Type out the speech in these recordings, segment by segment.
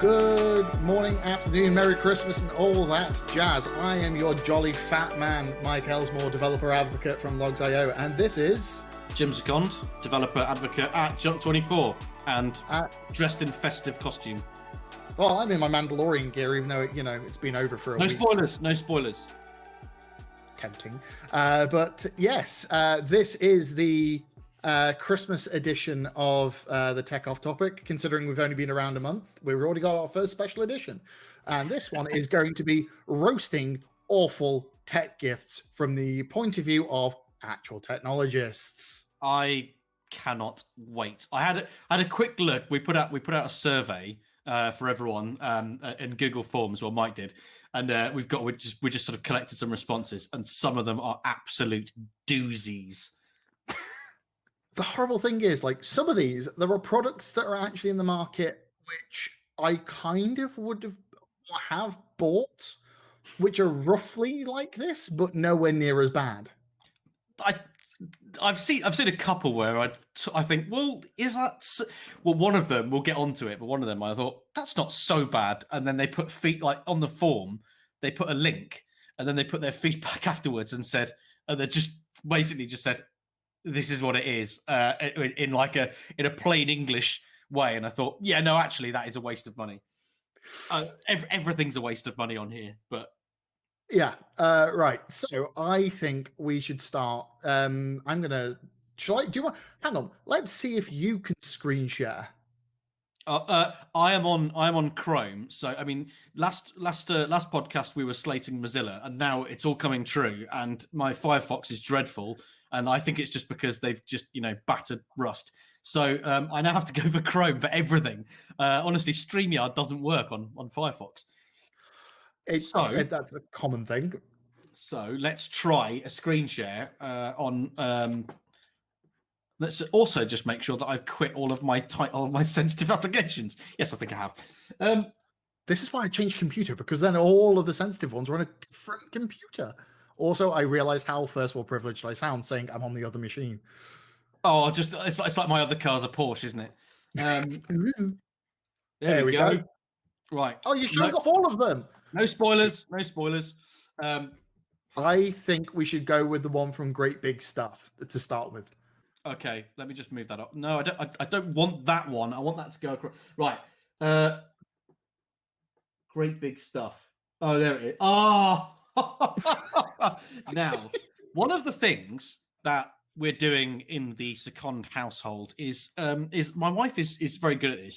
Good morning, afternoon, Merry Christmas, and all that jazz. I am your jolly fat man, Mike Elsmore, developer advocate from Logs.io, and this is Jim Second, developer advocate at Jump24, and dressed in festive costume. Well, I'm in my Mandalorian gear, even though it's been over for a week. No spoilers. Tempting, but yes, this is the Christmas edition of the Tech Off Topic. Considering we've only been around a month, we've already got our first special edition, and this one is going to be roasting awful tech gifts from the point of view of actual technologists. I cannot wait. I had a quick look. We put out a survey for everyone in Google Forms. Well, Mike did, and we just sort of collected some responses, and some of them are absolute doozies. The horrible thing is, like, some of these, there are products that are actually in the market which I kind of would have bought, which are roughly like this, but nowhere near as bad. I've seen a couple where I think, well, is that well? One of them, we'll get onto it, but one of them I thought that's not so bad, and then they put like on the form, they put a link, and then they put their feedback afterwards and said, and they just basically just said, this is what it is, in a plain English way. And I thought, yeah, no, actually, that is a waste of money. Everything's a waste of money on here, but yeah, right. So I think we should start. I'm gonna. Do you want? Hang on. Let's see if you can screen share. I am on Chrome. So I mean, last podcast we were slating Mozilla, and now it's all coming true. And my Firefox is dreadful. And I think it's just because they've just, battered Rust. So I now have to go for Chrome for everything. Honestly, StreamYard doesn't work on Firefox. That's a common thing. So let's try a screen share on. Let's also just make sure that I've quit all of my sensitive applications. Yes, I think I have. This is why I changed computer, because then all of the sensitive ones are on a different computer. Also, I realized how first world privileged I sound saying I'm on the other machine. Oh, it's like my other car's a Porsche, isn't it? There we go. Right. Oh, you're showing off all of them. No spoilers. No spoilers. I think we should go with the one from Great Big Stuff to start with. Okay, let me just move that up. No, I don't want that one. I want that to go across. Right. Great Big Stuff. Oh, there it is. Oh. Now, one of the things that we're doing in the Second household is my wife is very good at this.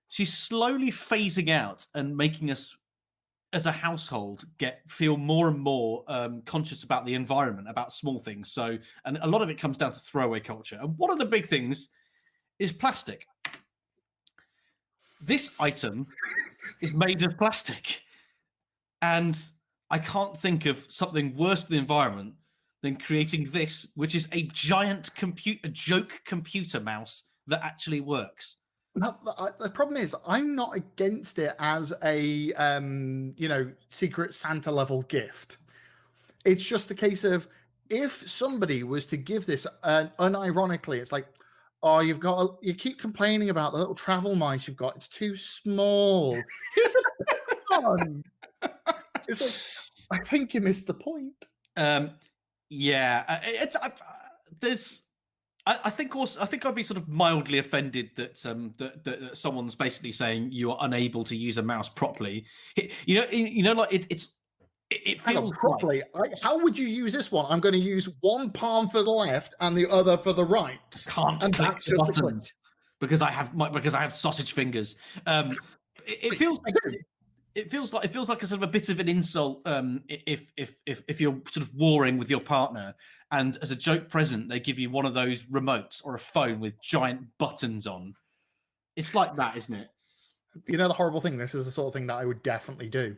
She's slowly phasing out and making us as a household feel more and more conscious about the environment, about small things. So, and a lot of it comes down to throwaway culture. And one of the big things is plastic. This item is made of plastic. And I can't think of something worse for the environment than creating this, which is a giant joke computer mouse that actually works. Now, the problem is, I'm not against it as a Secret Santa level gift. It's just a case of, if somebody was to give this, unironically, it's like, oh, you keep complaining about the little travel mice you've got. It's too small. Here's a big one. It's like, I think you missed the point. Yeah, I think I'd be sort of mildly offended that that someone's basically saying you are unable to use a mouse properly. Like it feels properly. How would you use this one? I'm going to use one palm for the left and the other for the right. Can't click the buttons because I have sausage fingers. It feels like a sort of a bit of an insult if you're sort of warring with your partner, and as a joke present they give you one of those remotes or a phone with giant buttons on. It's like that, isn't it? You know the horrible thing. This is the sort of thing that I would definitely do.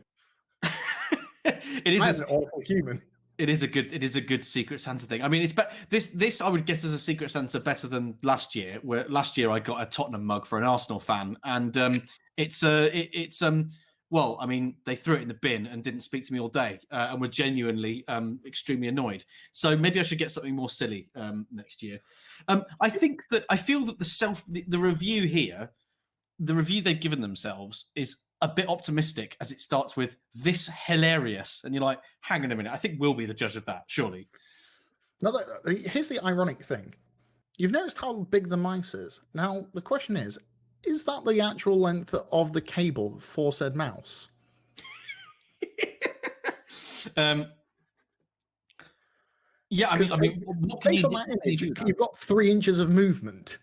It is an awful human. It is a good Secret Santa thing. I mean, this I would get as a Secret Santa better than last year. Where last year I got a Tottenham mug for an Arsenal fan, and well, I mean, they threw it in the bin and didn't speak to me all day, and were genuinely extremely annoyed. So maybe I should get something more silly next year. I feel that the review here the review they've given themselves is a bit optimistic, as it starts with "this hilarious," and you're like, "Hang on a minute, I think we'll be the judge of that, surely." Now, here's the ironic thing. You've noticed how big the mouse is. Now, the question is that the actual length of the cable for said mouse? um, yeah, Because what can based you on do? that What can you image, do with that? you've got 3 inches of movement.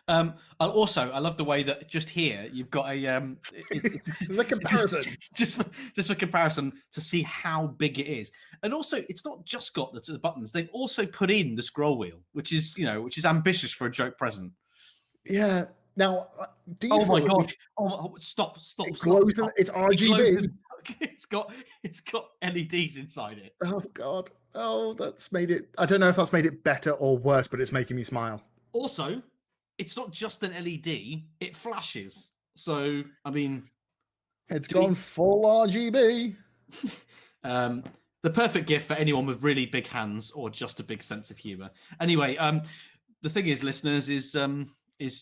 I love the way that just here you've got a The comparison. just for comparison to see how big it is, and also it's not just got the buttons; they've also put in the scroll wheel, which is ambitious for a joke present. Yeah. Now, do you Oh my feel that we gosh! Stop! it glows and it's It glows RGB? in- it's got LEDs inside it. Oh God. Oh, that's made it. I don't know if that's made it better or worse, but it's making me smile. Also, it's not just an LED; it flashes. So, I mean, It's do we- gone full RGB. the perfect gift for anyone with really big hands or just a big sense of humor. Anyway, the thing is, listeners, is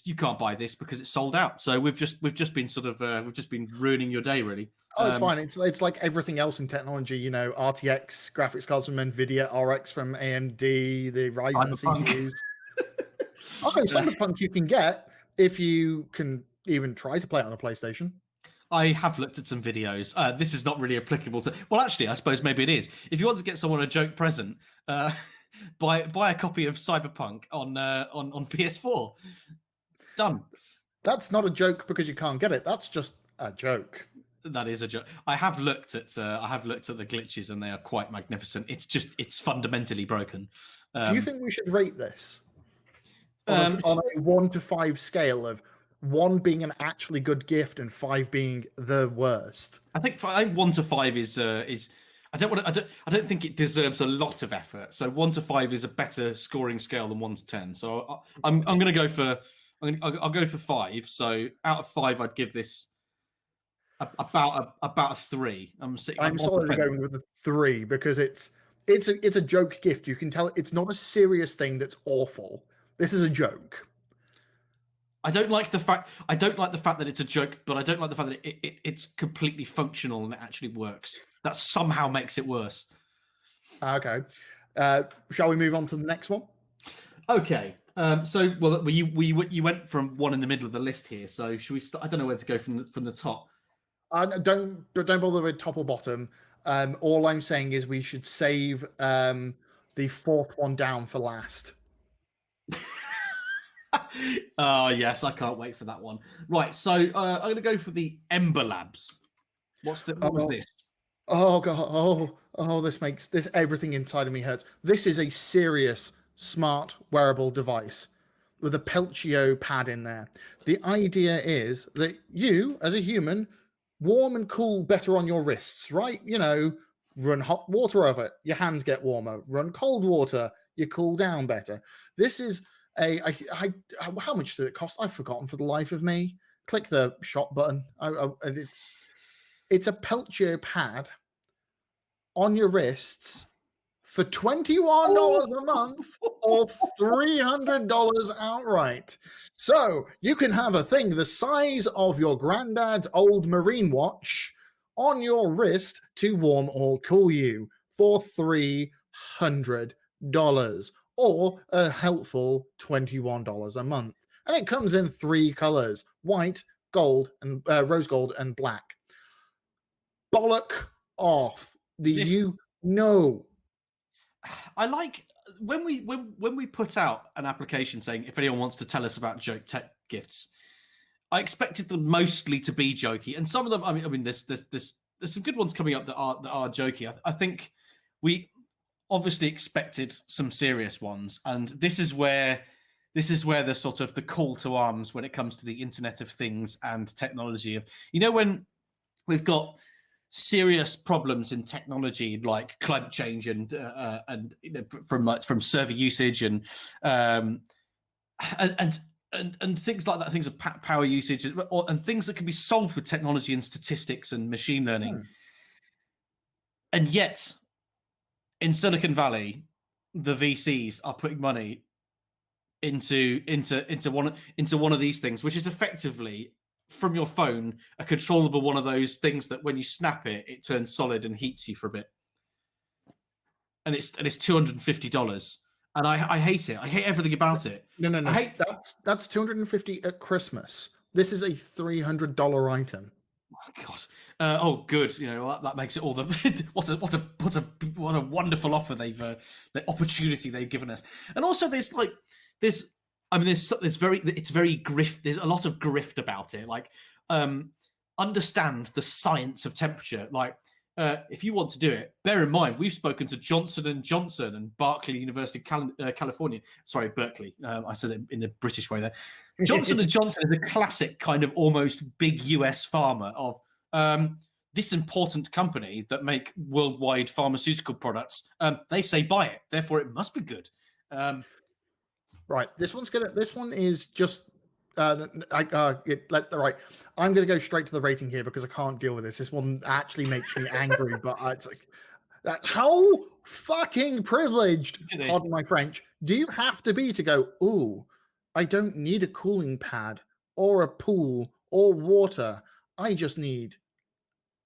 you can't buy this because it's sold out. So we've just been sort of we've just been ruining your day, really. Oh, it's fine. It's like everything else in technology. You know, RTX graphics cards from Nvidia, RX from AMD, the Ryzen Cyberpunk. CPUs. Okay, Cyberpunk you can get if you can even try to play it on a PlayStation. I have looked at some videos. This is not really applicable to. Well, actually, I suppose maybe it is. If you want to get someone a joke present, buy a copy of Cyberpunk on PS4. Done. That's not a joke because you can't get it. That's just a joke. That is a joke. I have looked at the glitches and they are quite magnificent. It's fundamentally broken. Do you think we should rate this on a 1 to 5 scale of 1 being an actually good gift and 5 being the worst? I think 1 to 5 is. I don't think it deserves a lot of effort. So 1 to 5 is a better scoring scale than 1 to 10. So I'm going to go for. I'll go for 5. So out of 5, I'd give this about a 3. I'm solidly going with a 3 because it's a joke gift. You can tell it's not a serious thing that's awful. This is a joke. I don't like the fact that it's a joke, but I don't like the fact that it's completely functional and it actually works. That somehow makes it worse. Okay. Shall we move on to the next one? Okay. So, well, you went from one in the middle of the list here. So, should we start? I don't know where to go from the top. Don't bother with top or bottom. All I'm saying is we should save the 4th one down for last. Oh yes, I can't wait for that one. Right, so I'm going to go for the Ember Labs. What was this? Oh God! Oh! This makes everything inside of me hurts. This is a serious smart wearable device with a Peltio pad in there. The idea is that you, as a human, warm and cool better on your wrists, right? You know, run hot water over it, your hands get warmer. Run cold water, you cool down better. This is how much did it cost? I've forgotten for the life of me. Click the shop button. And it's a Peltio pad on your wrists for $21 a month or $300 outright. So you can have a thing the size of your granddad's old marine watch on your wrist to warm or cool you for $300 or a helpful $21 a month. And it comes in 3 colors: white, gold, and rose gold and black. Bollock off. I like when we put out an application saying if anyone wants to tell us about joke tech gifts. I expected them mostly to be jokey, and some of them. I mean, there's some good ones coming up that are jokey. I think we obviously expected some serious ones, and this is where the sort of the call to arms when it comes to the Internet of Things and technology of when we've got serious problems in technology like climate change and from server usage and things like that, things of power usage and things that can be solved with technology and statistics and machine learning. And yet in Silicon Valley, the VCs are putting money into one of these things, which is effectively from your phone a controllable one of those things that when you snap it, it turns solid and heats you for a bit. And it's $250, and I hate it. I hate everything about it. No. I hate. That's 250 at Christmas. This is a $300 item. Oh God. Oh, good. You know that makes it all the what a wonderful offer the opportunity they've given us. And also, there's it's very grift. There's a lot of grift about it. Like, understand the science of temperature. Like, if you want to do it, bear in mind we've spoken to Johnson and Johnson and Berkeley University, California. Sorry, Berkeley. I said it in the British way there. Johnson and Johnson is a classic kind of almost big US pharma of this important company that make worldwide pharmaceutical products. They say buy it, therefore it must be good. Right. This one is just. Right. I'm gonna go straight to the rating here because I can't deal with this. This one actually makes me angry, but it's like how fucking privileged, pardon my French, do you have to be to go, ooh, I don't need a cooling pad or a pool or water. I just need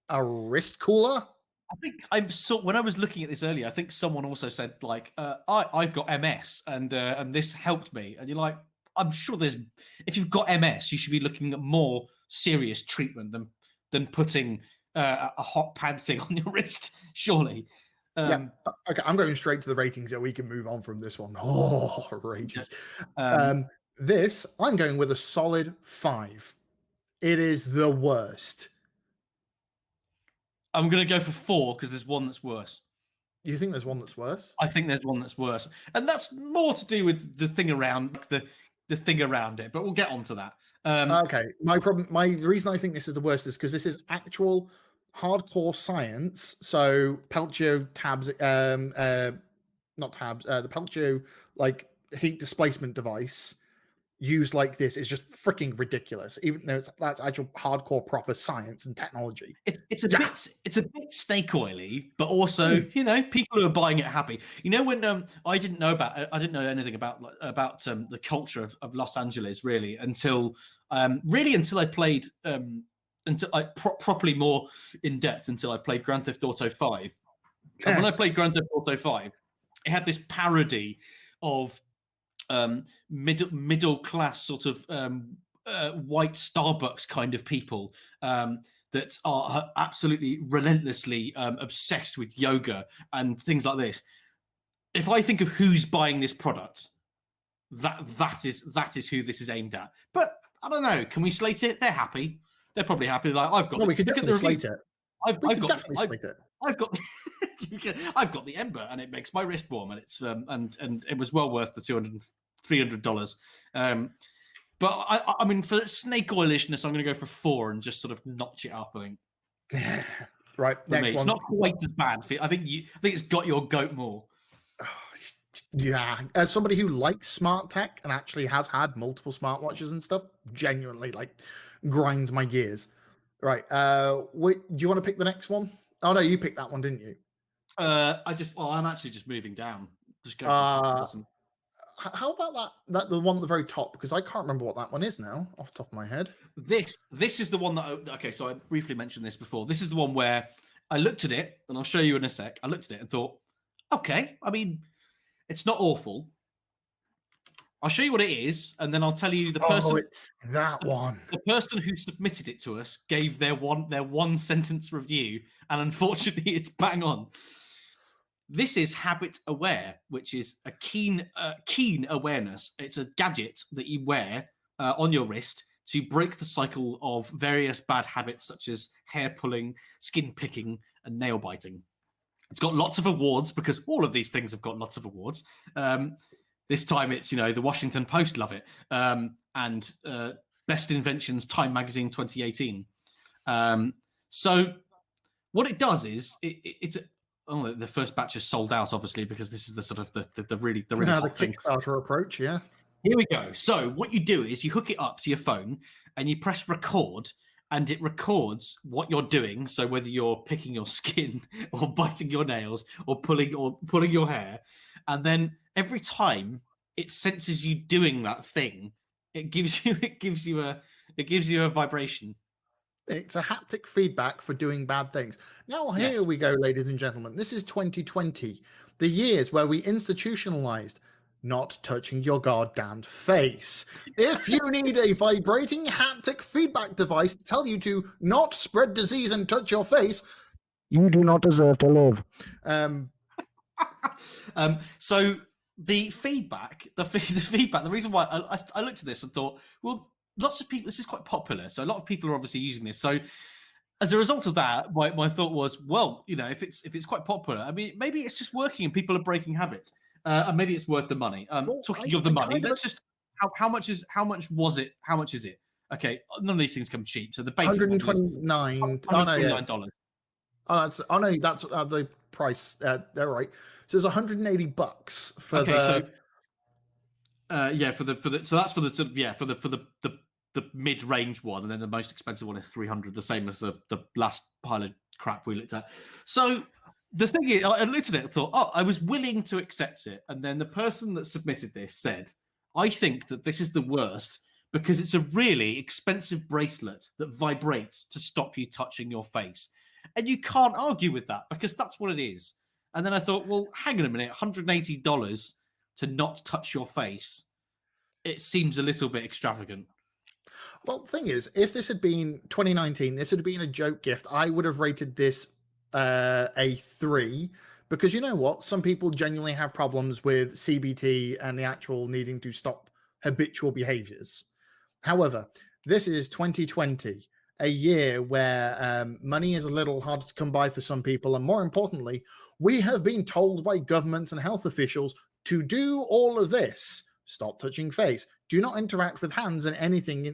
a wrist cooler? I think when I was looking at this earlier, I think someone also said like, I've got MS and this helped me. And you're like, I'm sure if you've got MS, you should be looking at more serious treatment than putting a hot pad thing on your wrist, surely. Yeah. Okay, I'm going straight to the ratings so we can move on from this one. Oh, outrageous. This, I'm going with a solid 5. It is the worst. I'm going to go for 4 because there's one that's worse. You think there's one that's worse? I think there's one that's worse. And that's more to do with the thing around the thing around it, but we'll get onto that. Okay. The reason I think this is the worst is because this is actual hardcore science. So Peltio tabs, not tabs, the Peltio like heat displacement device used like this is just freaking ridiculous. Even though that's actual hardcore proper science and technology. It's a bit snake oily, but also people who are buying it are happy. You know when I didn't know anything about the culture of Los Angeles really until I played until I properly more in depth until I played Grand Theft Auto 5. And when I played Grand Theft Auto 5, it had this parody of middle class sort of white Starbucks kind of people that are absolutely relentlessly obsessed with yoga and things like this. If I think of who's buying this product, that is who this is aimed at. But I don't know. Can we slate it? They're happy. They're probably happy. Like I've got. No, we could definitely slate it. I've got I've got the Ember, and it makes my wrist warm, and it's and it was well worth the $300. But I mean, for snake oilishness, I'm going to go for 4 and just sort of notch it up. I think. Right. Next one. It's not quite as bad. I think it's got your goat more. Yeah, as somebody who likes smart tech and actually has had multiple smartwatches and stuff, genuinely like grinds my gears. Right. Do you want to pick the next one? Oh no, you picked that one, didn't you? I'm actually just moving down. Just go to the top to the bottom. How about that the one at the very top? Because I can't remember what that one is now off the top of my head. This is the one that so I briefly mentioned this before. This is the one where I looked at it, and I'll show you in a sec. I looked at it and thought, okay, I mean, it's not awful. I'll show you what it is, and then I'll tell you the person. Oh, it's that one. The person who submitted it to us gave their one sentence review, and unfortunately, it's bang on. This is Habit Aware, which is a keen awareness. It's a gadget that you wear on your wrist to break the cycle of various bad habits such as hair pulling, skin picking, and nail biting. It's got lots of awards because all of these things have got lots of awards. This time it's, the Washington Post love it. And Best Inventions, Time Magazine 2018. So what it does is it's the first batch is sold out, obviously, because this is the sort of the really the Kickstarter approach, yeah. Here we go. So what you do is you hook it up to your phone and you press record, and it records what you're doing. So whether you're picking your skin or biting your nails or pulling your hair, and then every time it senses you doing that thing. It gives you it gives you a vibration. It's a haptic feedback for doing bad things. Now, here Yes. we go, ladies and gentlemen. This is 2020, the years where we institutionalized not touching your goddamn face. If you need a vibrating haptic feedback device to tell you to not spread disease and touch your face, you do not deserve to live. So the feedback, the feedback, the reason why I looked at this and thought, well, lots of people, this is quite popular, so a lot of people are obviously using this. So as a result of that, my thought was, well, you know, if it's quite popular, I mean, maybe it's just working and people are breaking habits, and maybe it's worth the money. Well, Talking of the money, let's just how much is it? Okay, none of these things come cheap. So the basic one is $129. Oh no, yeah. $129. Oh no, that's the price. They're right. So it's $180 for Okay, the. yeah, for the so that's for the sort of, yeah, for the mid range one, and then the most expensive one is 300, the same as the last pile of crap we looked at. So the thing is, I looked at it and thought, oh, I was willing to accept it, and then the person that submitted this said, I think that this is the worst because it's a really expensive bracelet that vibrates to stop you touching your face, and you can't argue with that because that's what it is. And then I thought, well, hang on a minute, $180 to not touch your face, it seems a little bit extravagant. Well, the thing is, if this had been 2019, this had been a joke gift. I would have rated this a 3 because you know what? Some people genuinely have problems with CBT and the actual needing to stop habitual behaviors. However, this is 2020, a year where money is a little hard to come by for some people. And more importantly, we have been told by governments and health officials to do all of this. Stop touching face. Do not interact with hands and anything.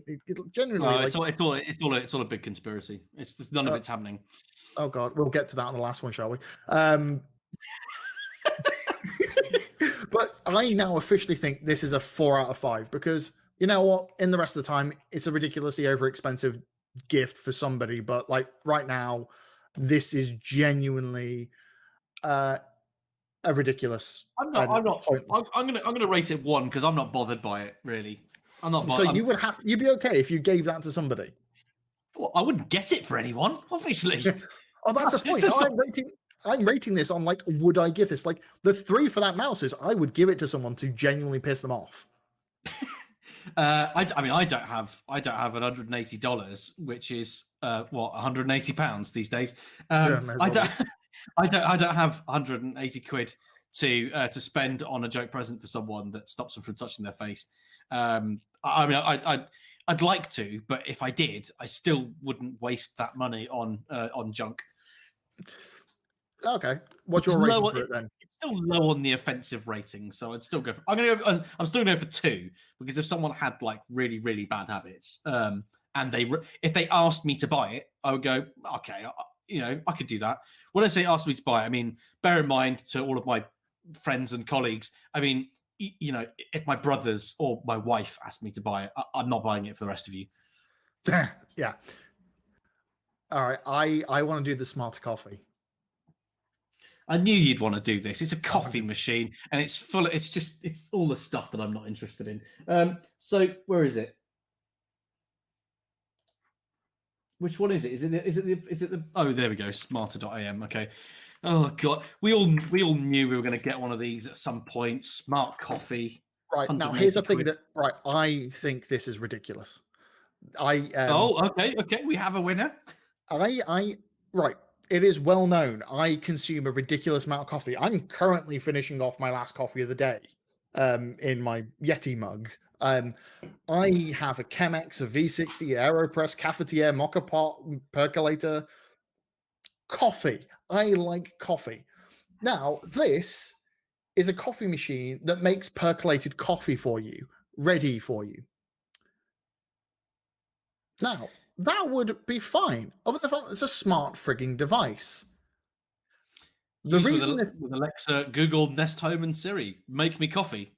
Generally, No, like, it's all a big conspiracy. It's none of it's happening. oh god, we'll get to that on the last one, shall we? But I now officially think this is a 4 out of 5 because you know what? In the rest of the time, it's a ridiculously over expensive gift for somebody. But like right now, this is genuinely a ridiculous. I'm not. I'm not. Pointless. I'm gonna rate it 1 because I'm not bothered by it really. I'm not. So I'm, you'd be okay if you gave that to somebody. well, I wouldn't get it for anyone, obviously. Oh, that's the point. I'm rating this on like, would I give this? Like the 3 for that mouse is I would give it to someone to genuinely piss them off. I mean, I don't have $180, which is what, £180 these days. I don't. I don't have 180 quid to spend on a joke present for someone that stops them from touching their face. I mean, I'd like to, but if I did, I still wouldn't waste that money on junk. Okay, what's your rating for it then? It's still low on the offensive rating, so I'd still go. I'm still going to go for 2 because if someone had like really really bad habits, and if they asked me to buy it, I would go, okay, you know, I could do that. When I say ask me to buy it, I mean, bear in mind to all of my friends and colleagues, I mean, you know, if my brothers or my wife asked me to buy it, I'm not buying it for the rest of you. Yeah. All right, I want to do the smarter coffee. I knew you'd want to do this. It's a coffee machine, and it's full. It's all the stuff that I'm not interested in. So where is it? Which one is it? Is it the? Oh, there we go. Smarter.am. Okay. Oh god, we all knew we were going to get one of these at some point. Smart coffee. Right now, here's the thing that I think this is ridiculous. Okay. We have a winner. Right. It is well known. I consume a ridiculous amount of coffee. I'm currently finishing off my last coffee of the day, in my Yeti mug. I have a Chemex, a V60, Aeropress, cafetiere, mocha pot, percolator. Coffee. I like coffee. Now, this is a coffee machine that makes percolated coffee for you, ready for you. Now, that would be fine. Other than the fact it's a smart frigging device. The reason with Alexa, Google, Nest Home, and Siri, make me coffee.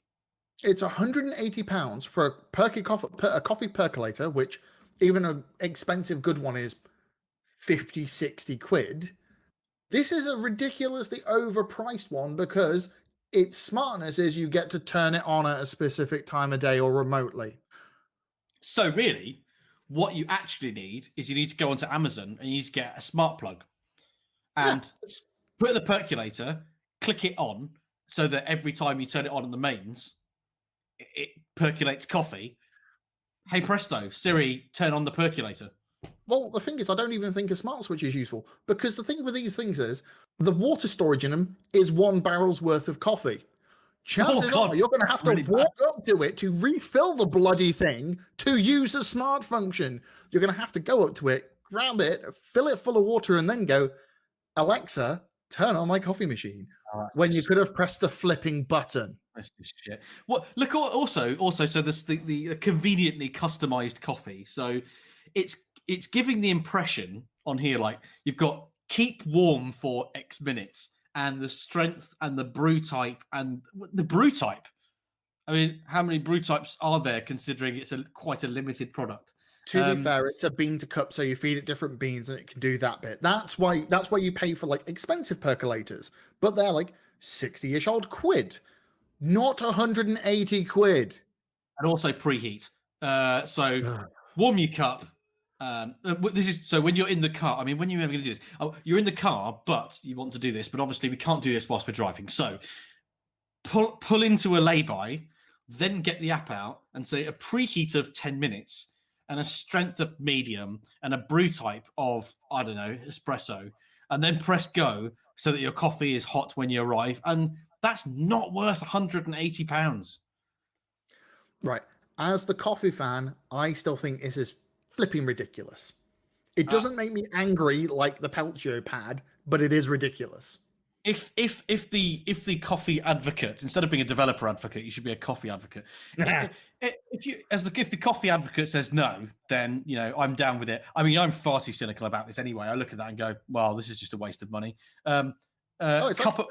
It's £180 for a coffee percolator, which even an expensive good one is 50, 60 quid. This is a ridiculously overpriced one because its smartness is you get to turn it on at a specific time of day or remotely. So really, what you actually need is you need to go onto Amazon and you need to get a smart plug and put the percolator, click it on so that every time you turn it on the mains, it percolates coffee. Hey presto, Siri, turn on the percolator. Well, the thing is, I don't even think a smart switch is useful, because the thing with these things is the water storage in them is 1 barrel's worth of coffee. Chances are you're going to have to walk up to it to refill the bloody thing to use the smart function. You're going to have to go up to it, grab it, fill it full of water, and then go, Alexa, turn on my coffee machine. When you could have pressed the flipping button. That's just shit. Well, look, also, so there's the conveniently customized coffee. So it's giving the impression on here like you've got keep warm for X minutes, and the strength and the brew type and the brew type. I mean, how many brew types are there considering it's quite a limited product? To be fair, it's a bean to cup, so you feed it different beans and it can do that bit. That's why you pay for like expensive percolators, but they're like 60-ish odd quid, not 180 quid. And also preheat. So warm your cup. This is so when you're in the car. I mean, when you're ever going to do this? Oh, you're in the car, but you want to do this. But obviously, we can't do this whilst we're driving. So pull into a lay-by, then get the app out and say a preheat of 10 minutes and a strength of medium and a brew type of, I don't know, espresso, and then press go so that your coffee is hot when you arrive. And that's not worth £180. Right. As the coffee fan, I still think this is flipping ridiculous. It doesn't make me angry like the Peltier pad, but it is ridiculous. If the coffee advocate, instead of being a developer advocate, you should be a coffee advocate. If the coffee advocate says no, then I'm down with it. I mean, I'm far too cynical about this anyway. I look at that and go, well, this is just a waste of money. The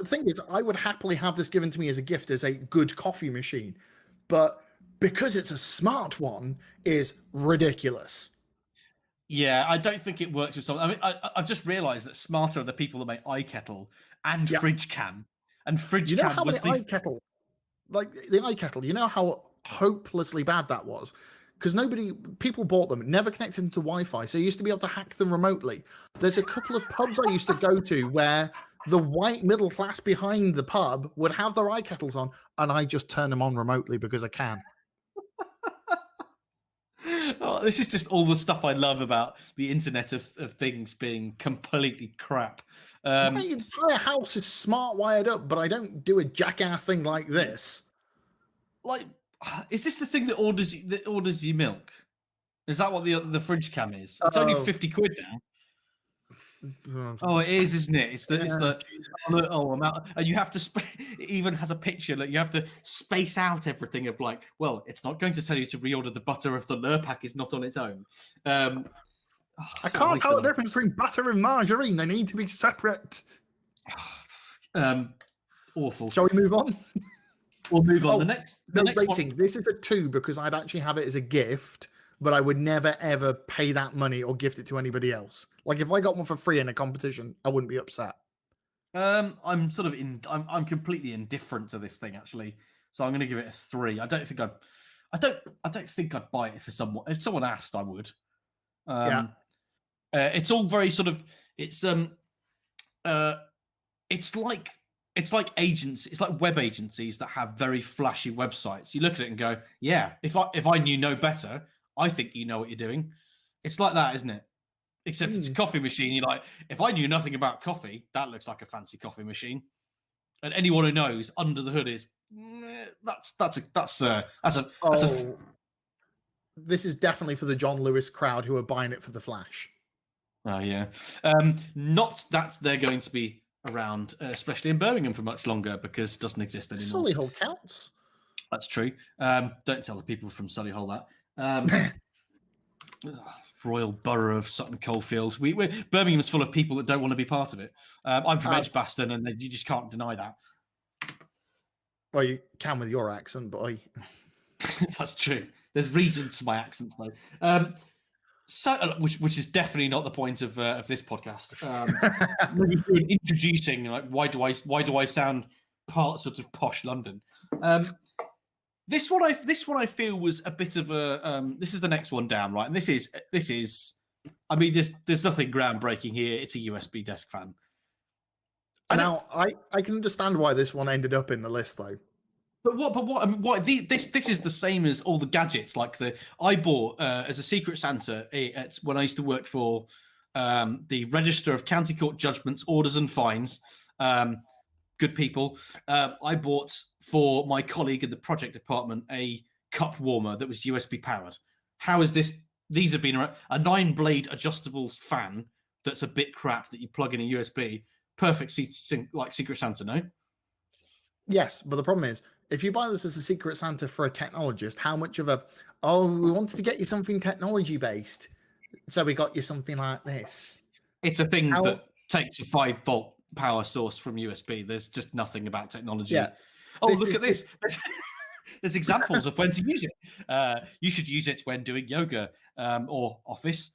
thing is, I would happily have this given to me as a gift as a good coffee machine, but because it's a smart one, is ridiculous. Yeah, I don't think it works with something. I mean, I've just realised that Smarter are the people that make iKettle and Fridge Cam, and Fridge Cam was the iKettle, like the iKettle. You know how hopelessly bad that was, because people bought them, never connected them to Wi-Fi, so you used to be able to hack them remotely. There's a couple of pubs I used to go to where the white middle class behind the pub would have their iKettles on, and I just turn them on remotely because I can. Oh, this is just all the stuff I love about the Internet of Things being completely crap. My entire house is smart wired up, but I don't do a jackass thing like this. Like, is this the thing that orders you milk? Is that what the Fridge Cam is? It's only 50 quid now. Oh, it is, isn't it? It's the amount, and you have to it even has a picture that you have to space out everything of like, well, it's not going to tell you to reorder the butter if the Lurpak is not on its own. I can't tell the difference between butter and margarine. They need to be separate. Awful. Shall we move on? We'll move on. The next rating. One. This is a 2 because I'd actually have it as a gift, but I would never ever pay that money or gift it to anybody else. Like if I got one for free in a competition, I wouldn't be upset. I'm sort of I'm completely indifferent to this thing actually, so I'm going to give it a 3. I don't think I'd buy it for someone. If someone asked, I would. It's all very sort of it's like agents. It's like web agencies that have very flashy websites. You look at it and go, yeah, if I knew no better, I think you know what you're doing. It's like that, isn't it? Except it's a coffee machine. You're like, if I knew nothing about coffee, that looks like a fancy coffee machine. And anyone who knows under the hood is This is definitely for the John Lewis crowd who are buying it for the flash. Oh yeah, not that they're going to be around, especially in Birmingham, for much longer because it doesn't exist anymore. Solihull counts. That's true. Don't tell the people from Solihull that. Royal Borough of Sutton Coldfield. Birmingham's full of people that don't want to be part of it. I'm from Edgbaston, and you just can't deny that. Well, you can with your accent, but That's true. There's reasons to my accents, though. Which is definitely not the point of this podcast. Introducing, like, why do I sound sort of posh London. This one I feel was a bit of a. This is the next one down, right? And this is. I mean, there's nothing groundbreaking here. It's a USB desk fan. Now, I can understand why this one ended up in the list, though. But what? I mean, this is the same as all the gadgets. Like I bought as a Secret Santa when I used to work for the Register of County Court Judgments, Orders and Fines. Good people. I bought for my colleague in the project department a cup warmer that was USB powered. How is this? These have been a 9-blade adjustable fan that's a bit crap that you plug in a USB. Perfect like Secret Santa, no? Yes, but the problem is, if you buy this as a Secret Santa for a technologist, how much of we wanted to get you something technology based, so we got you something like this. It's a thing that takes a 5-volt power source from USB. There's just nothing about technology. Yeah. Look at this. There's examples of when to use it. You should use it when doing yoga or office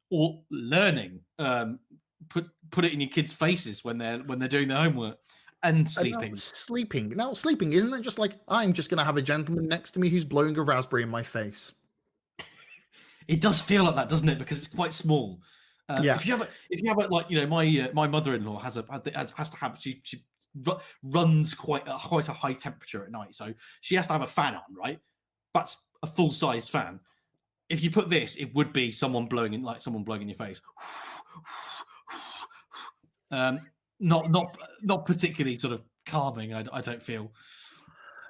or learning. Put it in your kids' faces when they're doing their homework and sleeping. Sleeping. Now, sleeping, isn't it just like, I'm just going to have a gentleman next to me who's blowing a raspberry in my face? It does feel like that, doesn't it? Because it's quite small. Yeah. If you have a like, my mother-in-law has to have she runs quite a high temperature at night, so she has to have a fan on, right? That's a full-size fan. If you put this, it would be someone blowing in your face. Not particularly sort of calming. I don't feel.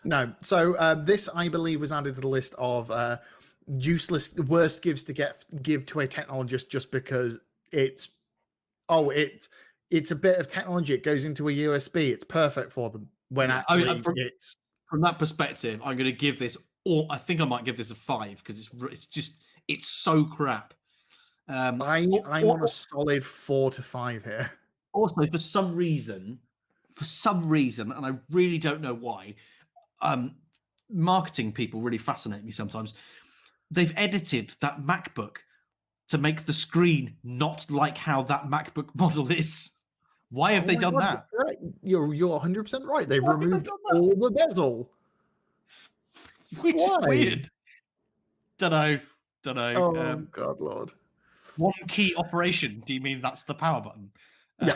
No. So this, I believe, was added to the list of useless worst gifts to give to a technologist just because it's a bit of technology. It goes into a USB. It's perfect for them. When actually, from that perspective, I'm going to give this. Or I think I might give this a 5 because it's so crap. I'm on a solid 4 to 5 here. Also, for some reason, and I really don't know why, marketing people really fascinate me sometimes. They've edited that MacBook to make the screen not like how that MacBook model is. Why have they done that? Right. You're 100% right. They've removed all the bezel. Which is weird. Don't know. Oh, God, Lord. One key operation. Do you mean that's the power button? Yeah.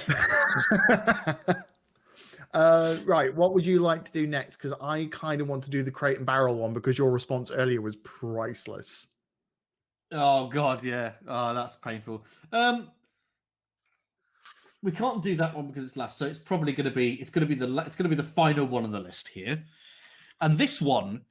Right. What would you like to do next? Because I kind of want to do the crate and barrel one because your response earlier was priceless. Oh God, yeah. Oh, that's painful. We can't do that one because it's last, so it's probably going to be the final one on the list here. And this one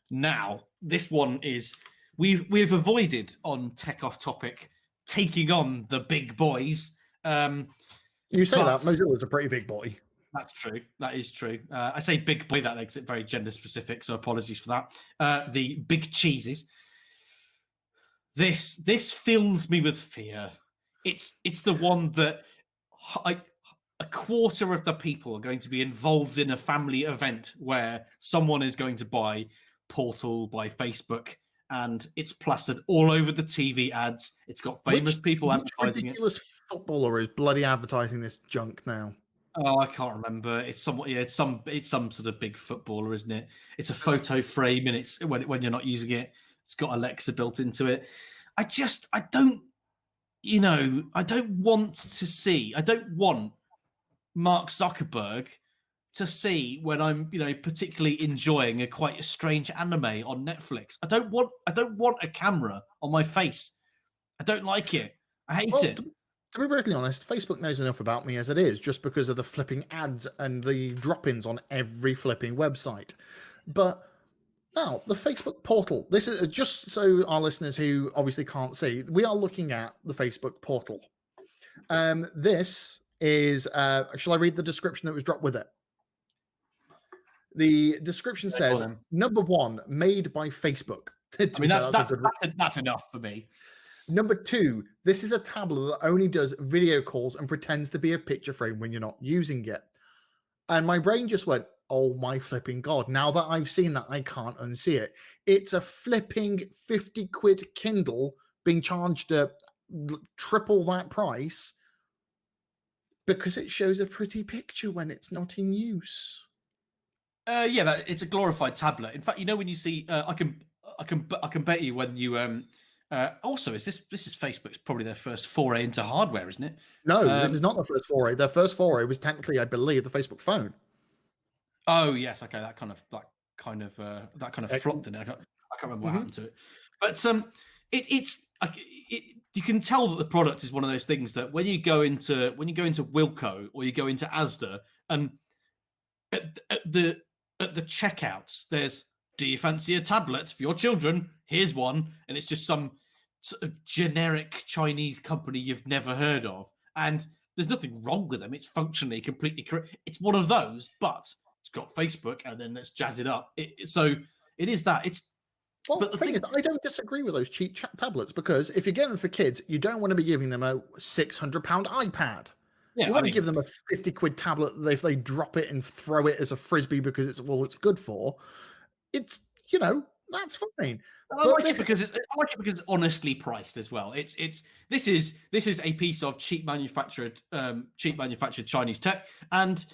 is we've avoided on Tech Off Topic taking on the big boys. You say that Mozilla's a pretty big boy. That's true. That is true. I say big boy, that makes it very gender specific, so apologies for that. The big cheeses. This fills me with fear. It's the one that a quarter of the people are going to be involved in a family event where someone is going to buy Portal by Facebook, and it's plastered all over the TV ads. It's got famous people advertising it. Ridiculous footballer is bloody advertising this junk now. Oh, I can't remember. It's some sort of big footballer, isn't it? It's a photo frame, and it's when you're not using it, it's got Alexa built into it. I don't want Mark Zuckerberg to see when I'm, particularly enjoying a quite strange anime on Netflix. I don't want a camera on my face. I don't like it. I hate it. To be brutally honest, Facebook knows enough about me as it is, just because of the flipping ads and the drop-ins on every flipping website. But now, the Facebook portal. This is just so our listeners who obviously can't see, we are looking at the Facebook portal. This is, shall I read the description that was dropped with it? The description says, number 1, made by Facebook. I mean, that's enough for me. Number 2, this is a tablet that only does video calls and pretends to be a picture frame when you're not using it. And my brain just went, oh my flipping God. Now that I've seen that, I can't unsee it. It's a flipping 50 quid Kindle being charged at triple that price because it shows a pretty picture when it's not in use. Yeah, it's a glorified tablet. In fact, you know when you see, I can bet you when you also this is Facebook's probably their first foray into hardware, isn't it? No, this is Um, not their first foray. Their first foray was technically, I believe, the Facebook phone. oh yes, okay, that kind of Uh, flopped in it. I can't remember what mhm. happened to it, but you can tell that the product is one of those things that when you go into Wilco or you go into Asda and at the checkouts, there's do you fancy a tablet for your children? Here's one, and it's just some sort of generic Chinese company you've never heard of, and there's nothing wrong with them. It's functionally completely correct. It's one of those, but it's got Facebook, and then let's jazz it up. So it is that. It's Well, but the the thing is, thing, I don't disagree with those cheap tablets because if you're getting them for kids, you don't want to be giving them a £600 iPad. yeah, You I want to mean, give them a 50 quid tablet if they drop it and throw it as a frisbee because it's all it's good for. It's, that's fine. and I But like it this, because I like it because it's honestly priced as well. This is a piece of cheap manufactured Chinese tech, and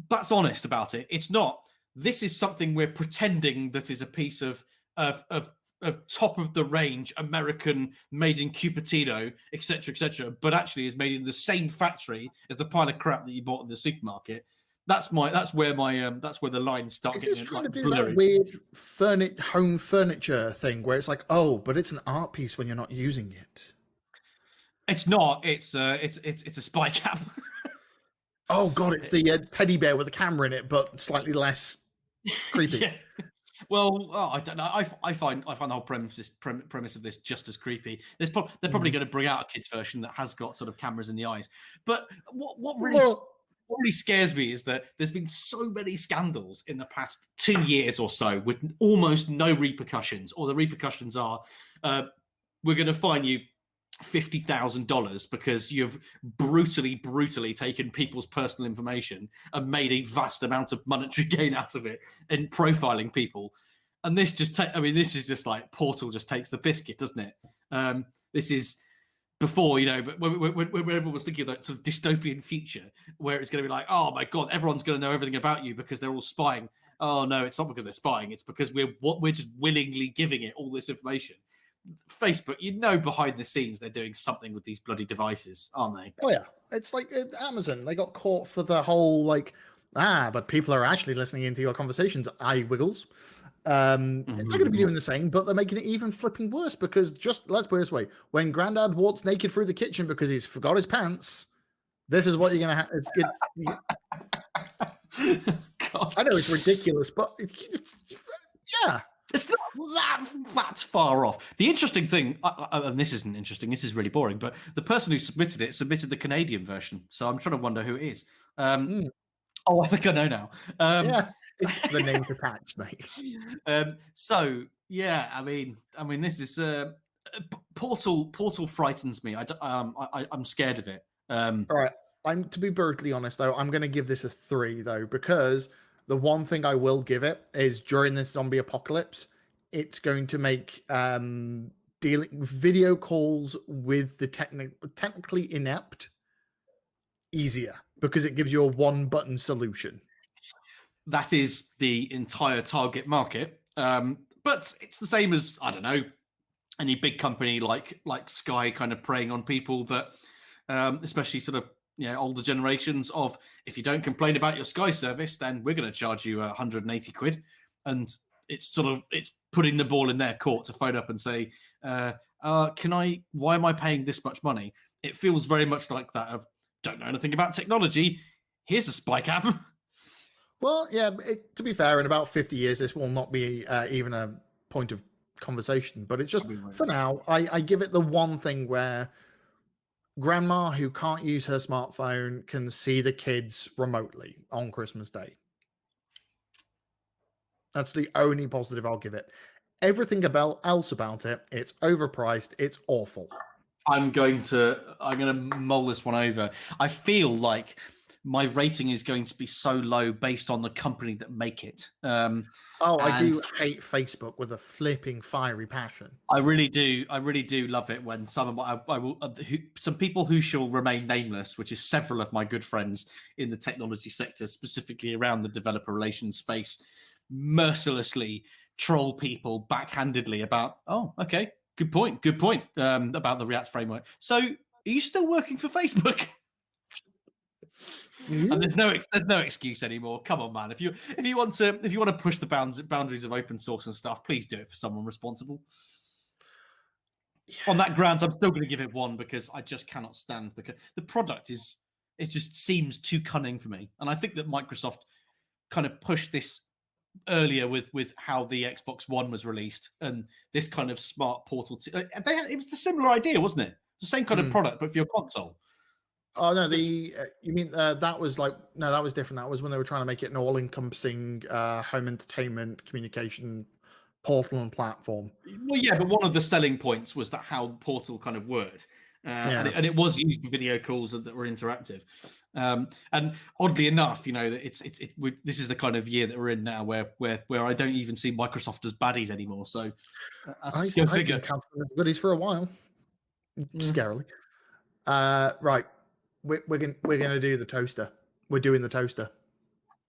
that's honest about it. It's not. This is something we're pretending that is a piece of of of top of the range American made in Cupertino, etc., but actually is made in the same factory as the pile of crap that you bought in the supermarket. That's where the lines start this is getting trying to like do that blurry. weird home furniture thing where it's like, oh, but it's an art piece when you're not using it. It's not. It's a spy cam. Oh god, it's the teddy bear with a camera in it, but slightly less creepy. Yeah. Well, I don't know. I find the whole premise of this just as creepy. They're probably Mhm. going to bring out a kids version that has got sort of cameras in the eyes. But Well, what really scares me is that there's been so many scandals in the past 2 years or so with almost no repercussions, or the repercussions are uh, we're going to fine you $50,000 because you've brutally taken people's personal information and made a vast amount of monetary gain out of it in profiling people. And this is just like Portal just takes the biscuit, doesn't it? This is before, but when everyone was thinking of that sort of dystopian future where it's going to be like, oh my god, everyone's going to know everything about you because they're all spying. Oh no, it's not because they're spying. It's because we're just willingly giving it all this information. Facebook, behind the scenes they're doing something with these bloody devices, aren't they? oh yeah, it's like Amazon. They got caught for the whole like, but people are actually listening into your conversations. Eye wiggles. They're going to be doing the same, but they're making it even flipping worse because just let's put it this way: when Grandad walks naked through the kitchen because he's forgot his pants, this is what you're going to have. God. I know it's ridiculous, but yeah. It's not that far off. The interesting thing, and this isn't interesting, this is really boring, but the person who submitted it submitted the Canadian version. So I'm trying to wonder who it is. Mm, Oh, I think I know now. yeah, it's the name's attached, mate. So yeah, this is Portal frightens me. I'm scared of it. All right. I'm to be brutally honest though, I'm gonna give this a 3 though, because the one thing I will give it is during this zombie apocalypse, it's going to make dealing video calls with the technically inept easier because it gives you a one button solution. That is the entire target market. But it's the same as, I don't know, any big company like Sky kind of preying on people that, especially sort of older generations of, if you don't complain about your Sky service, then we're going to charge you 180 quid, and it's putting the ball in their court to phone up and say, why am I paying this much money? It feels very much like that of, don't know anything about technology. Here's a spy cam. Well, yeah, to be fair, in about 50 years, this will not be even a point of conversation, but it's just for now, I give it the one thing where grandma who can't use her smartphone can see the kids remotely on Christmas Day. That's the only positive I'll give it. Everything else about it, it's overpriced, it's awful. I'm going to mull this one over. I feel like my rating is going to be so low based on the company that make it. Oh, I And do hate Facebook with a flipping fiery passion. I really do love it when some of my some people who shall remain nameless, which is several of my good friends in the technology sector, specifically around the developer relations space, mercilessly troll people backhandedly about, oh, okay, good point, about the React framework. So, are you still working for Facebook? And there's no excuse anymore. Come on, man. If you want to push the boundaries of open source and stuff, please do it for someone responsible. On that grounds, I'm still going to give it 1 because I just cannot stand the product. It just seems too cunning for me, and I think that Microsoft kind of pushed this earlier with how the Xbox One was released and this kind of smart portal. It was a similar idea, wasn't it? It's the same kind of product, but for your console. Oh no, you mean that was like no, that was different. That was when they were trying to make it an all-encompassing home entertainment communication portal and platform. Well, yeah, but one of the selling points was that how Portal kind of worked, and it was used for video calls that were interactive. And oddly enough, this is the kind of year that we're in now, where I don't even see Microsoft as baddies anymore. So I've been counting as goodies for a while, scarily. Right. We're gonna do the toaster. We're doing the toaster.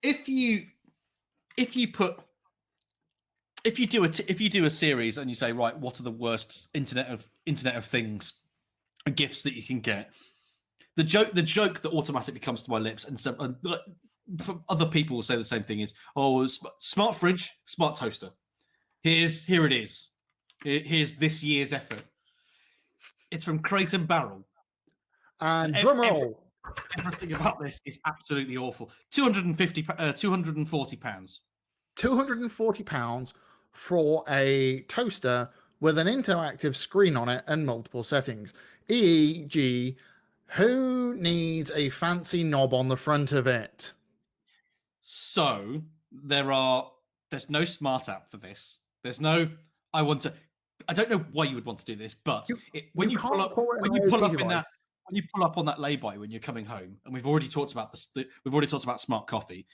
If you do a series and you say, right, what are the worst Internet of Things gifts that you can get? The joke that automatically comes to my lips, and so for other people will say the same thing, is, oh, smart fridge, smart toaster. Here it is. Here's this year's effort. It's from Crate and Barrel. And drum roll. Everything about this is absolutely awful. £240. £240 for a toaster with an interactive screen on it and multiple settings. E.g., who needs a fancy knob on the front of it? So there's no smart app for this. There's no. I don't know why you would want to do this, but when you pull up on that lay-by when you're coming home, and we've already talked about smart coffee,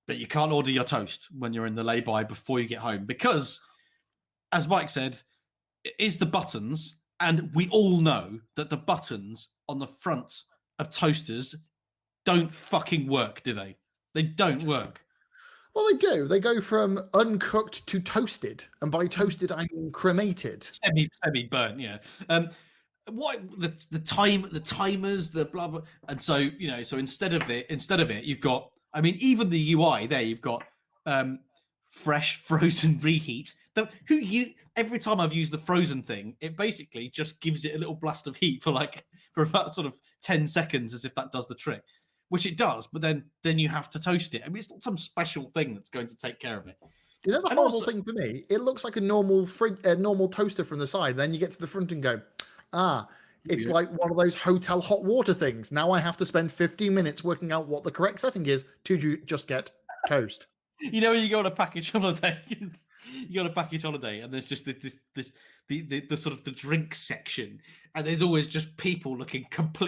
but you can't order your toast when you're in the lay-by before you get home because, as Mike said, it is the buttons, and we all know that the buttons on the front of toasters don't fucking work, do they? They don't work. Well, they do. They go from uncooked to toasted, and by toasted I mean cremated, semi-burnt. Yeah. What the timers, the blah blah, and so so instead of it, you've got. I mean, even the UI there, you've got fresh frozen reheat. Every time I've used the frozen thing, it basically just gives it a little blast of heat for about sort of 10 seconds, as if that does the trick. Which it does, but then you have to toast it. I mean, it's not some special thing that's going to take care of it. You know the horrible thing for me? It looks like a normal toaster from the side. Then you get to the front and go, it's like one of those hotel hot water things. Now I have to spend 15 minutes working out what the correct setting is to just get toast. You know when you go on a package holiday, and there's just the sort of the drink section, and there's always just people looking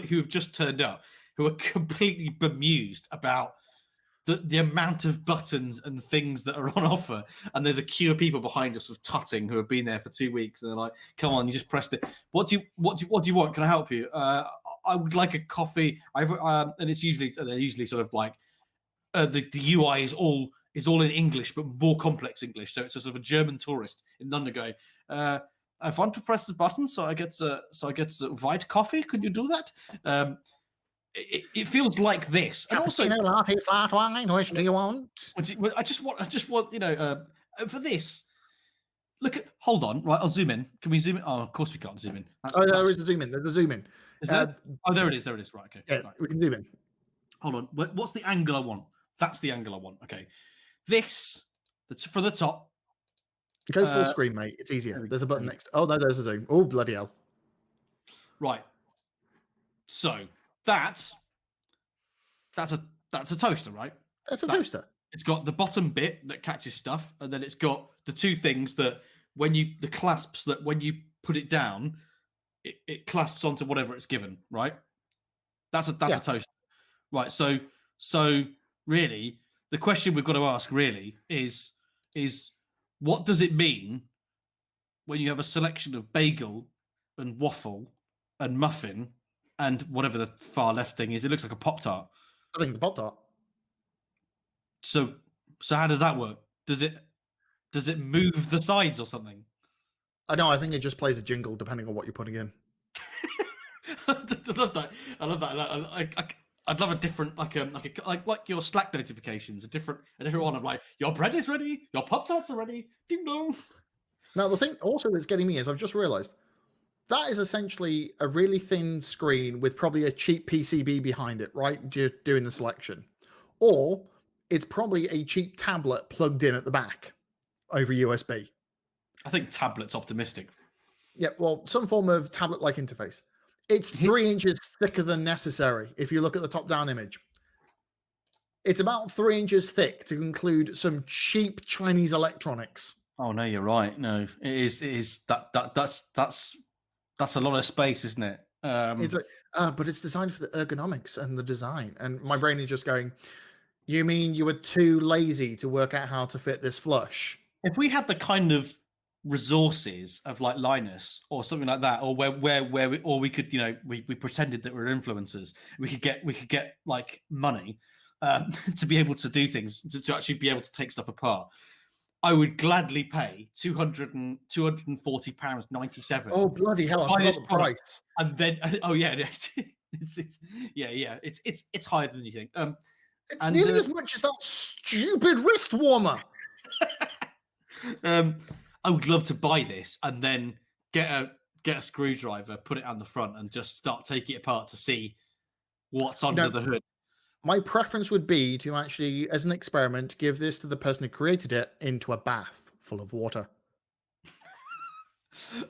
who have just turned up, who are completely bemused about the amount of buttons and things that are on offer. And there's a queue of people behind us with tutting who have been there for 2 weeks, and they're like, "Come on, you just pressed it. What do you want? Can I help you? I would like a coffee." And they're usually sort of like the UI is all in English, but more complex English. So it's a sort of a German tourist in London going, "I want to press the button, so I get white coffee. Could you do that?" It feels like this, and also latte, flat wine. Which do you want? I just want for this. Hold on, right? I'll zoom in. Can we zoom in? Oh, of course we can't zoom in. There is a zoom in. There's a zoom in. Is there? There it is. Right. Okay. Yeah, right. We can zoom in. Hold on. What's the angle I want? That's the angle I want. Okay. That's for the top. Go full screen, mate. It's easier. There's a button next. Oh no, there's a zoom. Oh bloody hell! Right. So that's a toaster, right? That's a toaster. It's got the bottom bit that catches stuff, and then it's got the two things that the clasps that when you put it down, it clasps onto whatever it's given, right? That's a toaster. Right. So really, the question we've got to ask really is what does it mean when you have a selection of bagel and waffle and muffin and whatever the far left thing is? It looks like a Pop Tart. I think it's a Pop Tart. So so how does that work? Does it move the sides or something? I know. I think it just plays a jingle depending on what you're putting in. I love that. I love that. I'd love a different, like your Slack notifications, a different one of like your bread is ready, your Pop Tarts are ready, ding dong. Now, the thing also that's getting me is I've just realized that is essentially a really thin screen with probably a cheap PCB behind it, right? You're doing the selection. Or it's probably a cheap tablet plugged in at the back over USB. I think tablet's optimistic. Yeah, well, some form of tablet-like interface. It's 3 inches thicker than necessary if you look at the top-down image. It's about 3 inches thick to include some cheap Chinese electronics. Oh no, you're right. No, it is. It is that's a lot of space, isn't it? It's but it's designed for the ergonomics and the design. And my brain is just going, you mean you were too lazy to work out how to fit this flush? If we had the kind of resources of like Linus or something like that, or we could, we pretended that we were influencers, we could get like money to be able to do things, to actually be able to take stuff apart. I would gladly pay £240 97. Oh bloody hell! I forgot the price. And then oh yeah, it's higher than you think. It's nearly as much as that stupid wrist warmer. I would love to buy this and then get a screwdriver, put it on the front, and just start taking it apart to see what's under the hood. My preference would be to actually, as an experiment, give this to the person who created it into a bath full of water.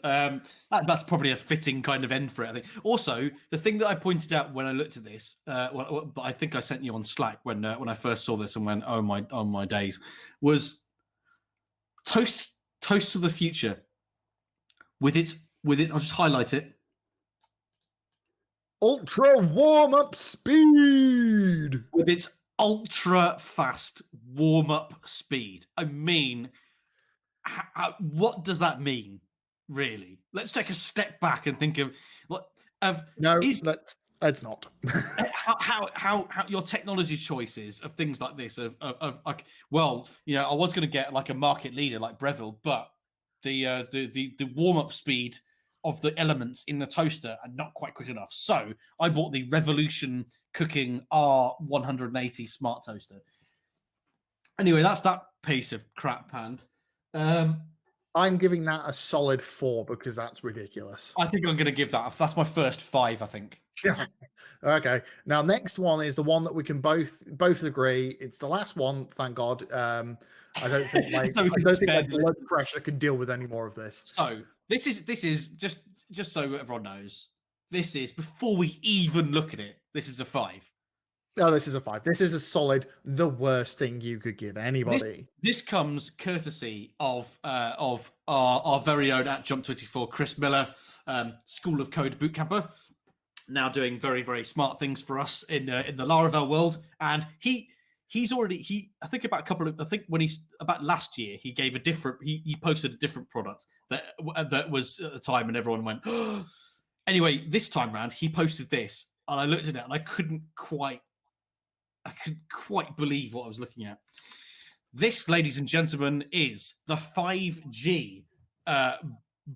That's probably a fitting kind of end for it, I think. Also, the thing that I pointed out when I looked at this, but I think I sent you on Slack when I first saw this and went, oh my days, was Toast to the Future with it. I'll just highlight it. Ultra warm up speed with its ultra fast warm up speed. I mean, what does that mean, really? Let's take a step back and think of what. Let's not. how your technology choices of things like this of like, well, I was going to get like a market leader like Breville, but the warm up speed of the elements in the toaster are not quite quick enough. So I bought the Revolution Cooking R180 smart toaster. Anyway, that's that piece of crap pan. I'm giving that a solid 4 because that's ridiculous. I think I'm going to give that's my first 5, I think. Okay. Now, next one is the one that we can both agree. It's the last one, thank God. I don't think my blood pressure can deal with any more of this. So this is just so everyone knows. This is, before we even look at it, this is a 5. No, this is a 5. This is a solid, the worst thing you could give anybody. This comes courtesy of our very own at Jump24, Chris Miller, School of Code bootcamper, now doing very, very smart things for us in the Laravel world. And he's already I think about last year he gave he posted a different product that was at the time, and everyone went, oh. Anyway, this time around he posted this, and I looked at it and I couldn't quite believe what I was looking at. This, ladies and gentlemen, is the 5G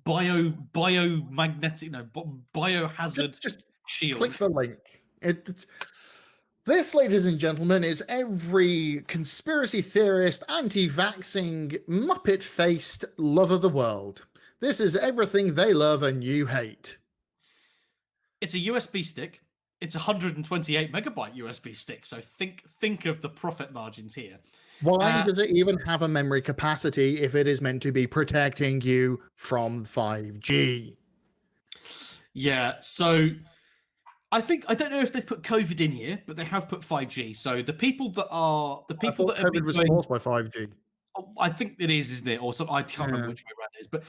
biohazard shield. Click the link. This, ladies and gentlemen, is every conspiracy theorist, anti-vaxxing, muppet-faced love of the world. This is everything they love and you hate. It's a USB stick. It's a 128 megabyte USB stick. So think of the profit margins here. Why does it even have a memory capacity if it is meant to be protecting you from 5G? Yeah, so I don't know if they've put COVID in here, but they have put 5G. So the people that COVID was caused by 5G. I think it is, isn't it? Or something. I can't remember which way around it is, but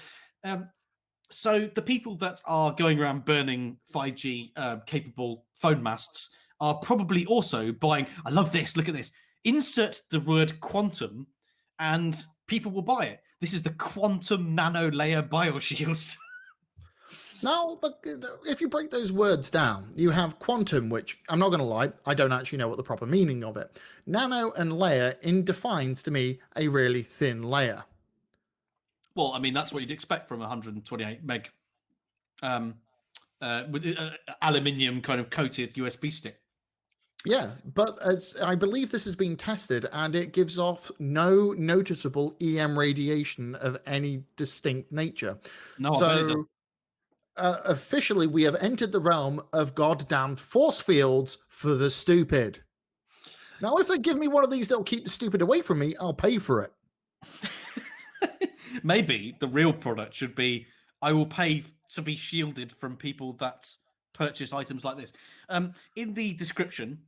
so the people that are going around burning 5G capable phone masts are probably also buying. I love this. Look at this. Insert the word quantum, and people will buy it. This is the quantum nano layer bioshield. Now, if you break those words down, you have quantum, which I'm not going to lie, I don't actually know what the proper meaning of it. Nano and layer defines to me a really thin layer. Well, I mean, that's what you'd expect from a 128 meg with aluminium kind of coated USB stick. Yeah, but I believe this has been tested and it gives off no noticeable EM radiation of any distinct nature. No, I bet it does. So officially, we have entered the realm of goddamned force fields for the stupid. Now, if they give me one of these that'll keep the stupid away from me, I'll pay for it. Maybe the real product should be I will pay to be shielded from people that purchase items like this. In the description,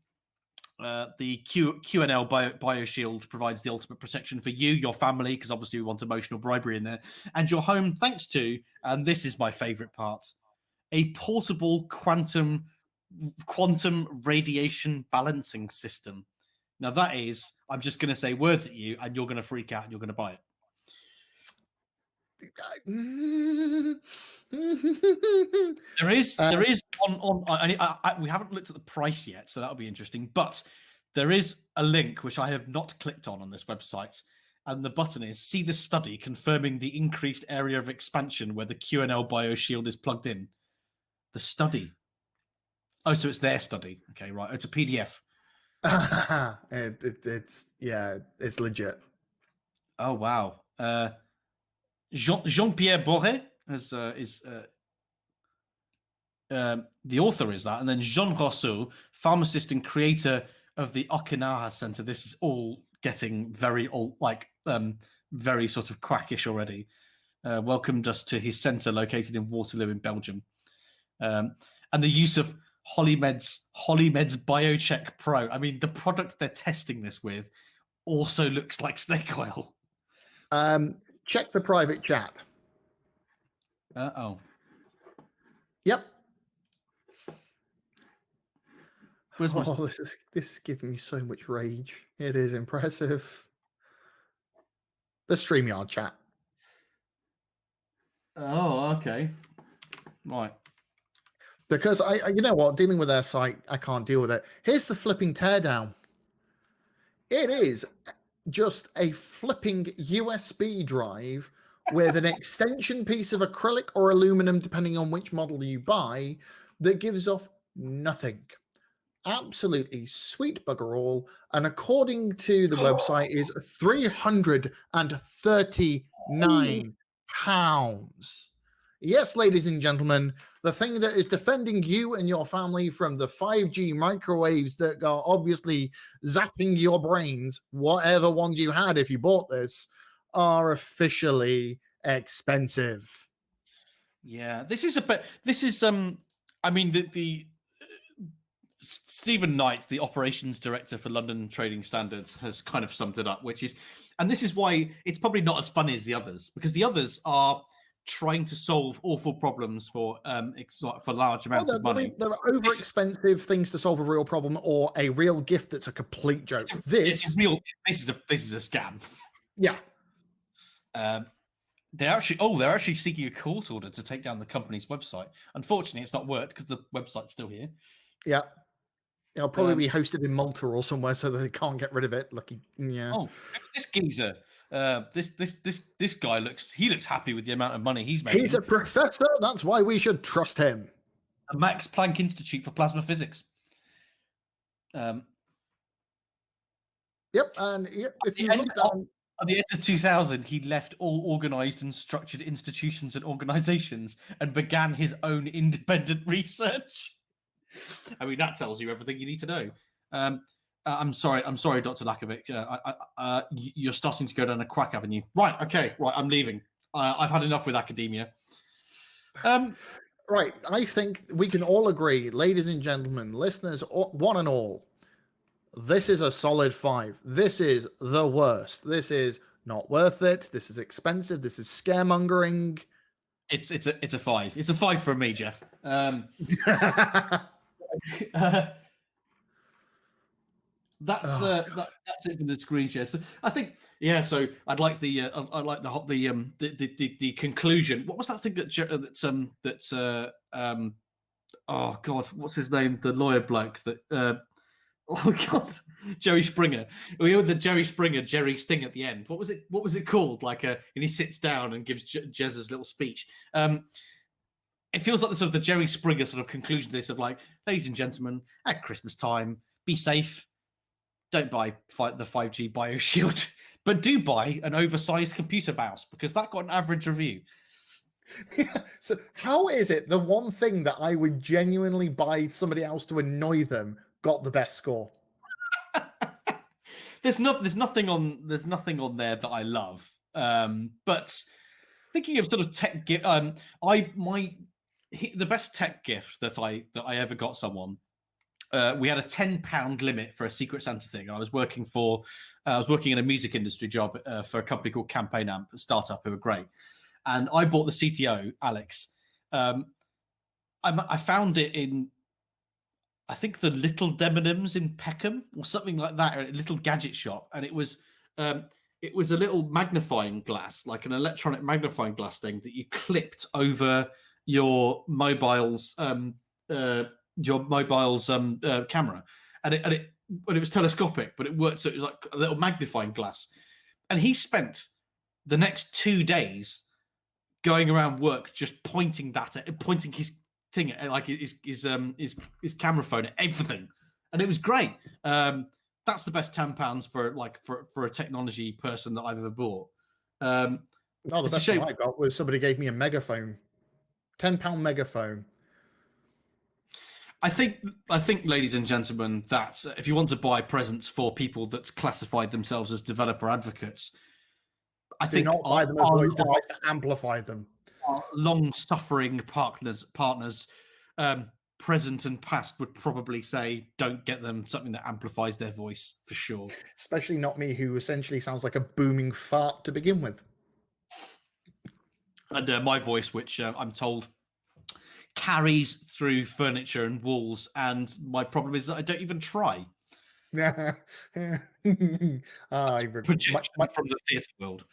the QNL BioShield provides the ultimate protection for you, your family, because obviously we want emotional bribery in there, and your home, thanks to, and this is my favorite part, a portable quantum radiation balancing system. Now that is, I'm just going to say words at you, and you're going to freak out, and you're going to buy it. There is we haven't looked at the price yet, so that'll be interesting. But there is a link which I have not clicked on this website, and the button is see the study confirming the increased area of expansion where the QNL BioShield is plugged in. The study. Oh, so it's their study. Okay, right. It's a PDF. It's legit. Oh wow. Jean-Pierre Boré is the author is that, and then Jean Rousseau, pharmacist and creator of the Okinawa Center. This is all getting very old, very sort of quackish already. Welcomed us to his center located in Waterloo in Belgium, and the use of Holymed's BioCheck Pro. I mean, the product they're testing this with also looks like snake oil. Check the private chat. Yep. This is giving me so much rage. It is impressive. The StreamYard chat. Oh, okay. Right. Because you know what, dealing with their site, I can't deal with it. Here's the flipping teardown. It is just a flipping USB drive with an extension piece of acrylic or aluminum, depending on which model you buy, that gives off nothing. Absolutely sweet bugger all. And according to the website, is £339. Yes, ladies and gentlemen, the thing that is defending you and your family from the 5G microwaves that are obviously zapping your brains, whatever ones you had if you bought this, are officially expensive. Yeah, this is I mean, the Stephen Knight, the operations director for London Trading Standards, has kind of summed it up, which is, and this is why it's probably not as funny as the others, because the others are trying to solve awful problems for large amounts of money. There are over-expensive things to solve a real problem, or a real gift that's a complete joke. This is a scam. Yeah. They're actually seeking a court order to take down the company's website. Unfortunately, it's not worked because the website's still here. Yeah. It'll probably be hosted in Malta or somewhere so that they can't get rid of it. Lucky, yeah. Oh, this geezer, this guy looks happy with the amount of money he's making. He's a professor. That's why we should trust him. The Max Planck Institute for Plasma Physics. Yep, and if you look down at the end of 2000, he left all organized and structured institutions and organizations and began his own independent research. I mean, that tells you everything you need to know. I'm sorry, Dr. Lakovic. You're starting to go down a quack avenue. Right, okay, right, I'm leaving. I've had enough with academia. Right, I think we can all agree, ladies and gentlemen, listeners, one and all, this is a solid 5. This is the worst. This is not worth it. This is expensive. This is scaremongering. It's a 5. It's a 5 from me, Jeff. Oh, That's it for the screen share. So I think yeah. So I'd like the conclusion. What was that thing oh god, what's his name? The lawyer bloke that oh god, Jerry Springer. We had the Jerry Springer Jerry Sting at the end. What was it? What was it called? And he sits down and gives Jez's little speech. It feels like the sort of the Jerry Springer sort of conclusion to this of like, ladies and gentlemen, at Christmas time, be safe. Don't buy the 5G BioShield, but do buy an oversized computer mouse because that got an average review. So how is it the one thing that I would genuinely buy somebody else to annoy them got the best score? There's nothing on there that I love. But thinking of sort of tech gift, the best tech gift that I ever got someone. We had a £10 limit for a Secret Santa thing. I was working in a music industry job for a company called Campaign Amp, a startup who were great. And I bought the CTO, Alex. I found it in, I think, the Little Demonims in Peckham or something like that, or a little gadget shop. And it was a little magnifying glass, like an electronic magnifying glass thing that you clipped over your mobile's camera, and it was telescopic, but it worked. So it was like a little magnifying glass. And he spent the next 2 days going around work just pointing his thing at like his camera phone at everything, and it was great. That's the best £10 for a technology person that I've ever bought. Oh, the It's a best one shame. I got was somebody gave me a megaphone, £10 megaphone. I think, ladies and gentlemen, that if you want to buy presents for people that classified themselves as developer advocates, I Do think not buy them a voice device to amplify them. our long-suffering partners, present and past, would probably say, don't get them something that amplifies their voice for sure. Especially not me, who essentially sounds like a booming fart to begin with. And my voice, which I'm told carries through furniture and walls, and my problem is that I don't even try. Projection from the theatre world.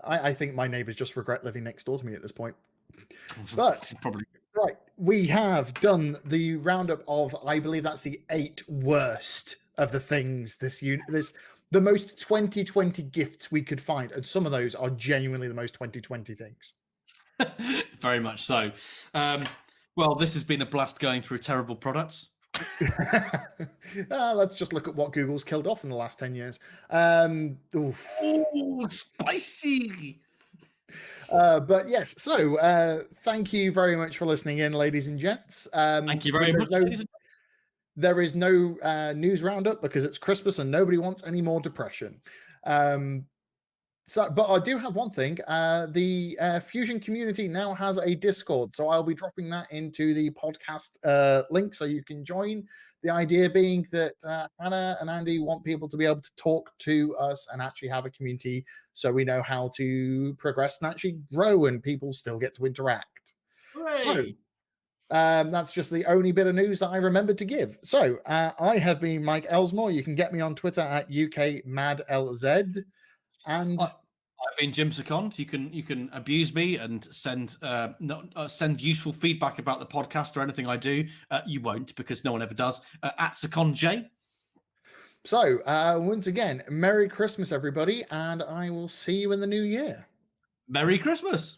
I think my neighbours just regret living next door to me at this point. But probably right, we have done the roundup of, I believe that's the 8 worst of the things the most 2020 gifts we could find, and some of those are genuinely the most 2020 things. Very much so. Well, this has been a blast going through terrible products. Let's just look at what Google's killed off in the last 10 years. Oh, spicy! But yes, so thank you very much for listening in, ladies and gents. Thank you very much. There is no news roundup because it's Christmas and nobody wants any more depression. But I do have one thing. The Fusion community now has a Discord, so I'll be dropping that into the podcast link so you can join. The idea being that Hannah and Andy want people to be able to talk to us and actually have a community so we know how to progress and actually grow and people still get to interact. Hooray. So that's just the only bit of news that I remembered to give. So I have been Mike Elsmore. You can get me on Twitter at UKMadLZ. And I've been Jim Second. You can abuse me and send useful feedback about the podcast or anything I do. You won't, because no one ever does. At Second J. So once again, Merry Christmas, everybody, and I will see you in the new year. Merry Christmas.